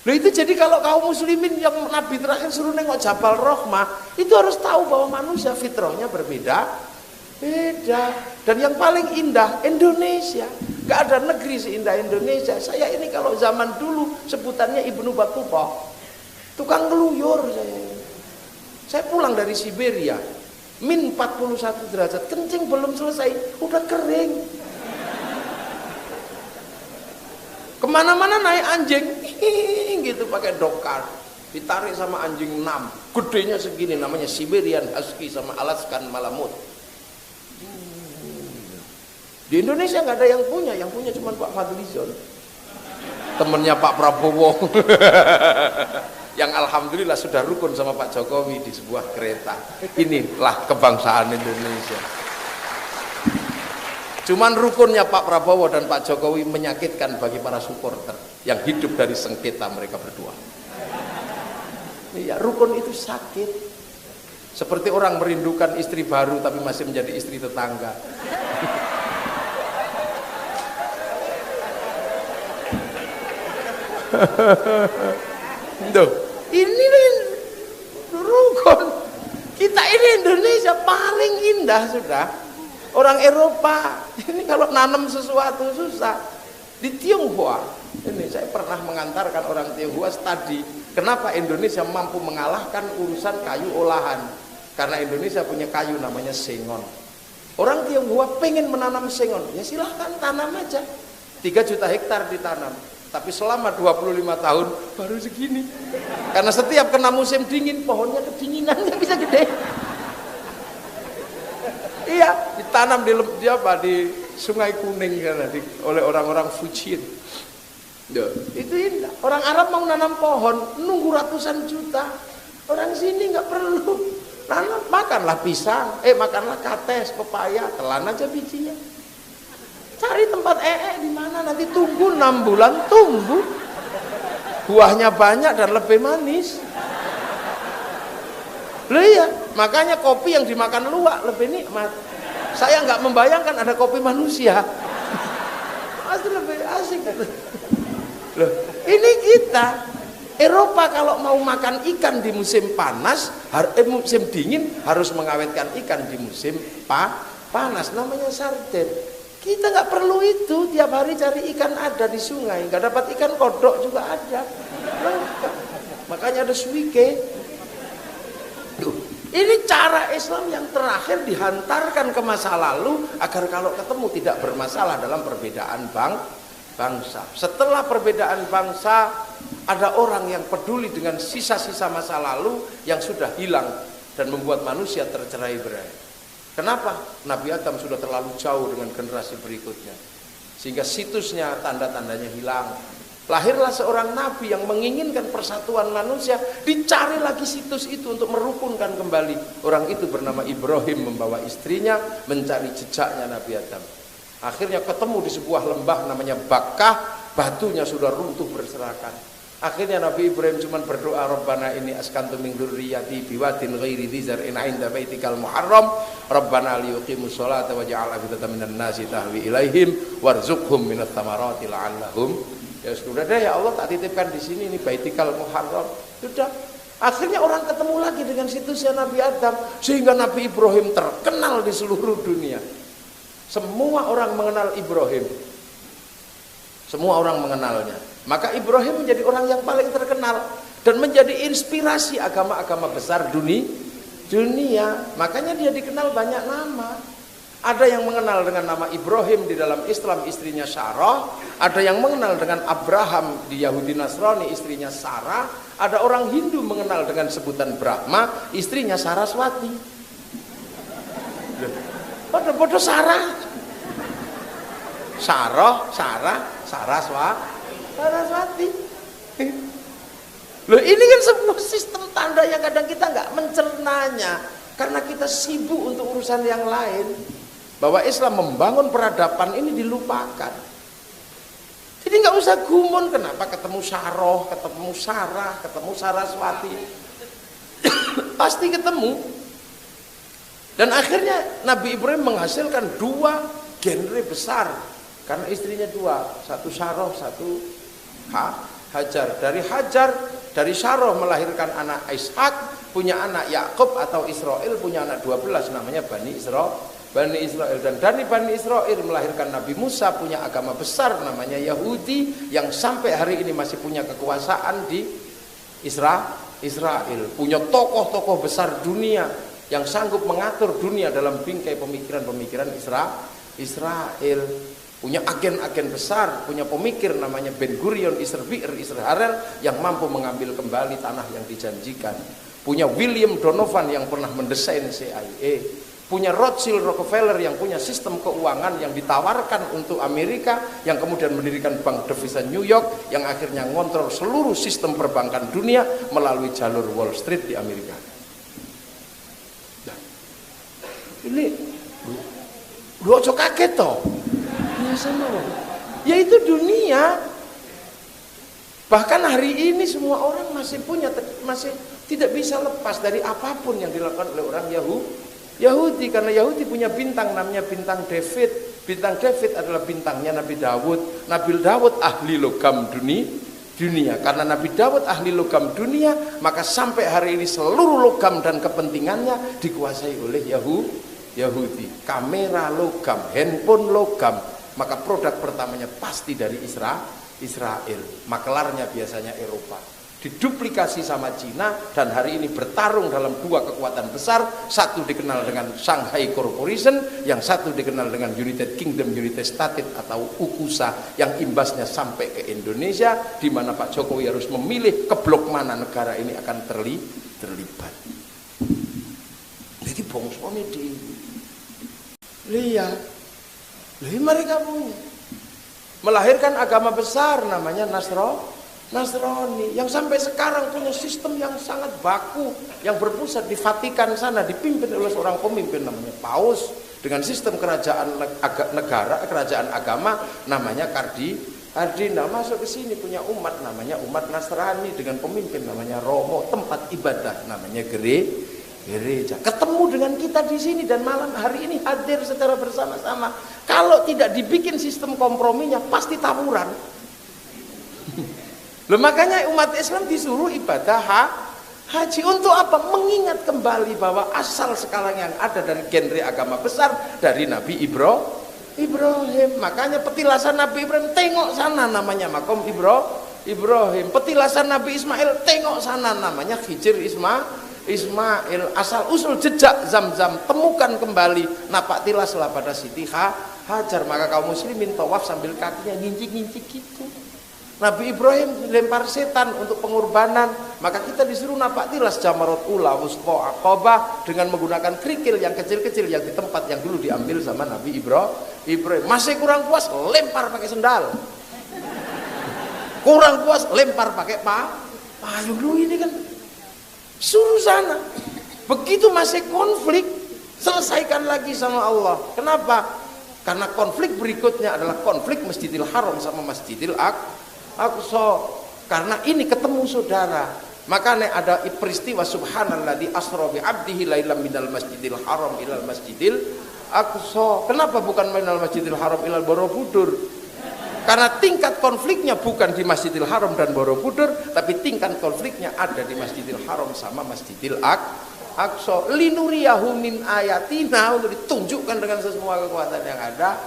Loh itu jadi kalau kaum muslimin yang Nabi terakhir suruh nengok Jabal Rahmah, itu harus tahu bahwa manusia fitrahnya berbeda. Dan yang paling indah Indonesia. Gak ada negeri seindah Indonesia. Saya ini kalau zaman dulu sebutannya Ibnu Battuta, tukang ngeluyur saya. Saya pulang dari Siberia, min 41 derajat, kencing belum selesai, udah kering. Kemana-mana naik anjing, gitu pakai dokar, ditarik sama anjing 6, gedenya segini, namanya Siberian Husky sama Alaskan Malamut. Di Indonesia nggak ada yang punya cuma Pak Fadlizon, temennya Pak Prabowo, yang alhamdulillah sudah rukun sama Pak Jokowi di sebuah kereta. Inilah kebangsaan Indonesia. Cuman rukunnya Pak Prabowo dan Pak Jokowi menyakitkan bagi para supporter yang hidup dari sengketa mereka berdua. Iya, rukun itu sakit. Seperti orang merindukan istri baru tapi masih menjadi istri tetangga. Duh, ini rukun. Kita ini Indonesia paling indah sudah. Orang Eropa ini kalau nanam sesuatu susah. Di Tionghoa ini saya pernah mengantarkan orang Tionghoa studi kenapa Indonesia mampu mengalahkan urusan kayu olahan, karena Indonesia punya kayu namanya sengon. Orang Tionghoa pengen menanam sengon, ya silahkan tanam aja, 3 juta hektar ditanam, tapi selama 25 tahun baru segini, karena setiap kena musim dingin pohonnya kedinginan, nggak bisa gede. Iya, ditanam di Sungai Kuning karena oleh orang-orang Fujian. Itu indah. Orang Arab mau nanam pohon nunggu ratusan juta. Orang sini nggak perlu. Nanam, makanlah pisang, makanlah kates, pepaya, telan aja bijinya. Cari tempat di mana, nanti tunggu 6 bulan tumbuh. Buahnya banyak dan lebih manis. Loh iya, makanya kopi yang dimakan luwak lebih nikmat. Saya nggak membayangkan ada kopi manusia. Pasti lebih asik. Loh, ini kita Eropa kalau mau makan ikan di musim panas, musim dingin harus mengawetkan ikan di musim panas, namanya sarden. Kita nggak perlu itu, tiap hari cari ikan ada di sungai, nggak dapat ikan kodok juga ada. Makanya ada suike. Ini cara Islam yang terakhir dihantarkan ke masa lalu agar kalau ketemu tidak bermasalah dalam perbedaan bangsa. Setelah perbedaan bangsa, ada orang yang peduli dengan sisa-sisa masa lalu yang sudah hilang dan membuat manusia tercerai-berai. Kenapa? Nabi Adam sudah terlalu jauh dengan generasi berikutnya, sehingga situsnya, tanda-tandanya hilang. Lahirlah seorang nabi yang menginginkan persatuan manusia, dicari lagi situs itu untuk merukunkan kembali. Orang itu bernama Ibrahim, membawa istrinya mencari jejaknya Nabi Adam. Akhirnya ketemu di sebuah lembah namanya Bakkah, batunya sudah runtuh berserakan. Akhirnya Nabi Ibrahim cuma berdoa, Rabbana ini askantu min dzurriyyati biwadin ghairi dzi zar'in 'inda baitikal muharram, Rabbana liyuqimus sholata waj'al afidatan minan nasi tahwi ilaihim warzuqhum minats thamarati la'allahum. Ya sudah deh ya Allah, tak titipkan di sini, ini Baitikal Muharram. Sudah. Akhirnya orang ketemu lagi dengan situsnya Nabi Adam, sehingga Nabi Ibrahim terkenal di seluruh dunia. Semua orang mengenal Ibrahim. Semua orang mengenalnya. Maka Ibrahim menjadi orang yang paling terkenal dan menjadi inspirasi agama-agama besar dunia. Makanya dia dikenal banyak nama. Ada yang mengenal dengan nama Ibrahim di dalam Islam, istrinya Sarah. Ada yang mengenal dengan Abraham di Yahudi Nasrani, istrinya Sarah. Ada orang Hindu mengenal dengan sebutan Brahma, istrinya Saraswati. Pada Sarah. Saraswati. Loh, ini kan sebuah sistem tanda yang kadang kita nggak mencernanya karena kita sibuk untuk urusan yang lain. Bahwa Islam membangun peradaban ini dilupakan. Jadi nggak usah gumun kenapa ketemu Saroh, ketemu Sarah, ketemu Saraswati. Pasti ketemu. Dan akhirnya Nabi Ibrahim menghasilkan 2 genre besar karena istrinya 2, satu Saroh, satu Hajar. Dari Saroh melahirkan anak Ishak, punya anak Yakub atau Israel, punya anak 12 namanya Bani Israel. Dan dari Bani Israel melahirkan Nabi Musa, punya agama besar namanya Yahudi yang sampai hari ini masih punya kekuasaan di Israel. Punya tokoh-tokoh besar dunia yang sanggup mengatur dunia dalam bingkai pemikiran-pemikiran Israel. Punya agen-agen besar, punya pemikir namanya Ben Gurion, Harel yang mampu mengambil kembali tanah yang dijanjikan. Punya William Donovan yang pernah mendesain CIA. Punya Rothschild Rockefeller yang punya sistem keuangan yang ditawarkan untuk Amerika, yang kemudian mendirikan bank devisa New York, yang akhirnya ngontrol seluruh sistem perbankan dunia melalui jalur Wall Street di Amerika. Nah, ini lu ojo kaget toh. Ya itu dunia. Bahkan hari ini semua orang masih tidak bisa lepas dari apapun yang dilakukan oleh orang Yahudi, karena Yahudi punya bintang namanya bintang David. Bintang David adalah bintangnya Nabi Dawud. Nabi Dawud ahli logam dunia. Karena Nabi Dawud ahli logam dunia, maka sampai hari ini seluruh logam dan kepentingannya dikuasai oleh Yahudi. Kamera logam, handphone logam, maka produk pertamanya pasti dari Israel. Makelarnya biasanya Eropa. Diduplikasi sama Cina, dan hari ini bertarung dalam 2 kekuatan besar. Satu dikenal dengan Shanghai Corporation, yang satu dikenal dengan United Kingdom United States atau UKUSA, yang imbasnya sampai ke Indonesia, di mana Pak Jokowi harus memilih ke blok mana negara ini akan terlibat. Jadi bongsone di lihat. Mereka punya melahirkan agama besar namanya Nasrani yang sampai sekarang punya sistem yang sangat baku, yang berpusat di Vatikan sana, dipimpin oleh seorang pemimpin namanya Paus, dengan sistem kerajaan agama namanya kardinal. Masuk ke sini punya umat namanya umat Nasrani dengan pemimpin namanya Romo, tempat ibadah namanya gereja. Ketemu dengan kita di sini dan malam hari ini hadir secara bersama-sama. Kalau tidak dibikin sistem komprominya pasti tawuran. Loh, makanya umat Islam disuruh ibadah haji untuk apa? Mengingat kembali bahwa asal sekarang yang ada dari genre agama besar dari Nabi Ibrahim. Makanya petilasan Nabi Ibrahim tengok sana namanya makom Ibrahim. Petilasan Nabi Ismail tengok sana namanya Hijr Ismail. Asal usul jejak Zam-Zam temukan kembali, napak tilaslah pada Siti Hajar. Maka kaum muslimin tawaf sambil kakinya ngincik-ngincik gitu. Nabi Ibrahim lempar setan untuk pengorbanan, maka kita disuruh napak tilas Jamarat Ula, Wusta, Aqabah dengan menggunakan kerikil yang kecil-kecil yang di tempat yang dulu diambil sama Nabi Ibrahim. Masih kurang puas, lempar pakai sendal. Kurang puas, lempar pakai payung. Lu ini kan suruh sana. Begitu masih konflik, selesaikan lagi sama Allah. Kenapa? Karena konflik berikutnya adalah konflik Masjidil Haram sama Masjidil Aqsa. Karena ini ketemu saudara. Makanya ada peristiwa subhanalladzi asra bi 'abdihi lailan minal Masjidil Haram ilal Masjidil Aqsa. Kenapa bukan minal Masjidil Haram ilal Borobudur? Karena tingkat konfliknya bukan di Masjidil Haram dan Borobudur, tapi tingkat konfliknya ada di Masjidil Haram sama Masjidil Aqsa. Linuriyahu min ayatina, untuk ditunjukkan dengan semua kekuatan yang ada.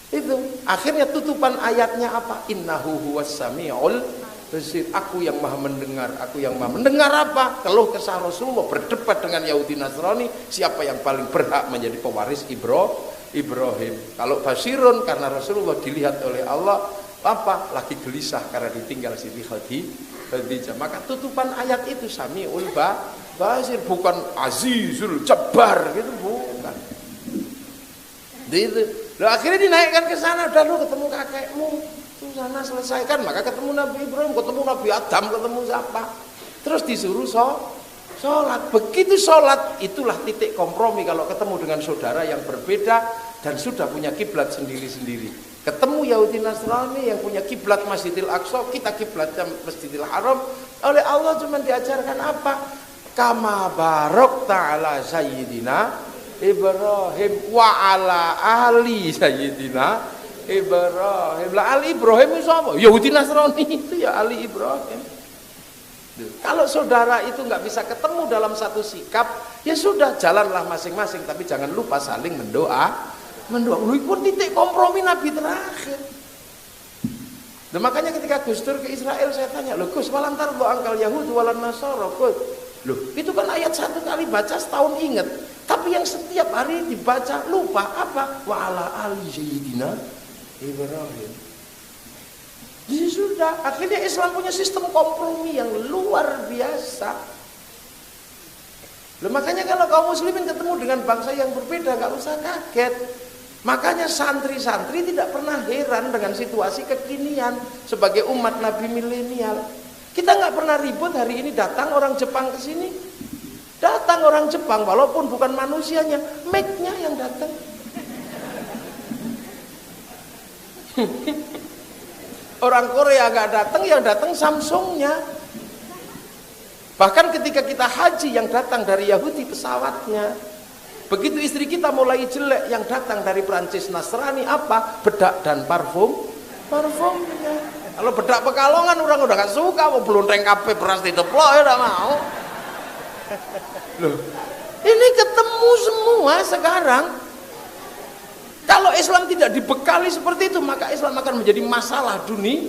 Itu akhirnya tutupan ayatnya apa? Innahu huwas samiul basir. Aku yang maha mendengar. Aku yang maha mendengar apa? Keluh kesah Rasulullah berdebat dengan Yahudi Nasrani, siapa yang paling berhak menjadi pewaris Ibrahim. Kalau basirun karena Rasulullah dilihat oleh Allah, apa? Lagi gelisah karena ditinggal Siti Khadijah. Maka tutupan ayat itu Samiul Basir, bukan Azizul Jabbar gitu, bukan. Itu. Lalu akhirnya dinaikkan ke sana, udah lu ketemu kakekmu, tuh sana selesaikan. Maka ketemu Nabi Ibrahim, ketemu Nabi Adam, ketemu siapa? Terus disuruh sholat. Begitu sholat, itulah titik kompromi kalau ketemu dengan saudara yang berbeda dan sudah punya kiblat sendiri-sendiri. Ketemu Yahudi Nasrani yang punya kiblat Masjidil Aqsa, kita kiblatnya Masjidil Haram. Oleh Allah cuma diajarkan apa? Kama barok ta'ala sayyidina Ibrahim wa ala ali sayyidina Ibrahim. Lah Ali Ibrahim itu apa? Yahudi Nasrani itu ya Ali Ibrahim. Kalau saudara itu nggak bisa ketemu dalam satu sikap, ya sudah jalanlah masing-masing, tapi jangan lupa saling mendoa. Lu ikut titik kompromi Nabi terakhir. Dan makanya ketika Gus Dur ke Israel saya tanya, loh Gus, walantar lo angkal Yahudi walan Nasara, Gus. Loh, itu kan ayat satu kali baca setahun inget, tapi yang setiap hari dibaca lupa apa? Wa ala ali sayyidina Ibrahim. Jadi sudah, akhirnya Islam punya sistem kompromi yang luar biasa. Loh, makanya kalau kaum muslimin ketemu dengan bangsa yang berbeda, gak usah kaget. Makanya santri-santri tidak pernah heran dengan situasi kekinian sebagai umat Nabi milenial. Kita nggak pernah ribut hari ini datang orang Jepang ke sini. Datang orang Jepang walaupun bukan manusianya, Mac-nya yang datang. Orang Korea nggak datang, yang datang Samsung-nya. Bahkan ketika kita haji yang datang dari Yahudi pesawatnya. Begitu istri kita mulai jelek, yang datang dari Prancis Nasrani apa? Bedak dan parfumnya. Kalau bedak Pekalongan orang udah gak suka, mau belonteng kape beras diteplok ya udah mau. Loh, ini ketemu semua sekarang. Kalau Islam tidak dibekali seperti itu, maka Islam akan menjadi masalah dunia.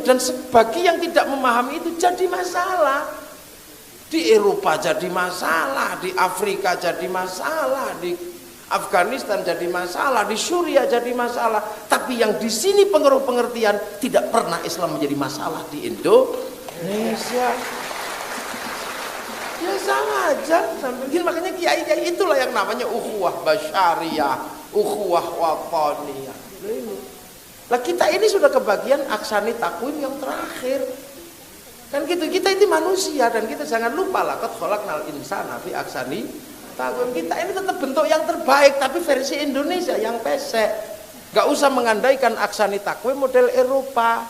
Dan bagi yang tidak memahami itu jadi masalah. Di Eropa jadi masalah, di Afrika jadi masalah, di Afghanistan jadi masalah, di Suriah jadi masalah. Tapi yang di sini pengertian tidak pernah Islam menjadi masalah di Indonesia. Ya sama aja. Makanya kiai-kiai itulah yang namanya ukhuwah basyariyah, ukhuwah wataniyah. Lah kita ini sudah kebagian aksani takwim yang terakhir. Kan gitu, kita ini manusia dan kita jangan lupa lah qad khalaqnal insana fi ahsani taqwim. Kita ini tetap bentuk yang terbaik tapi versi Indonesia yang pesek. Gak usah mengandaikan ahsani taqwim model Eropa.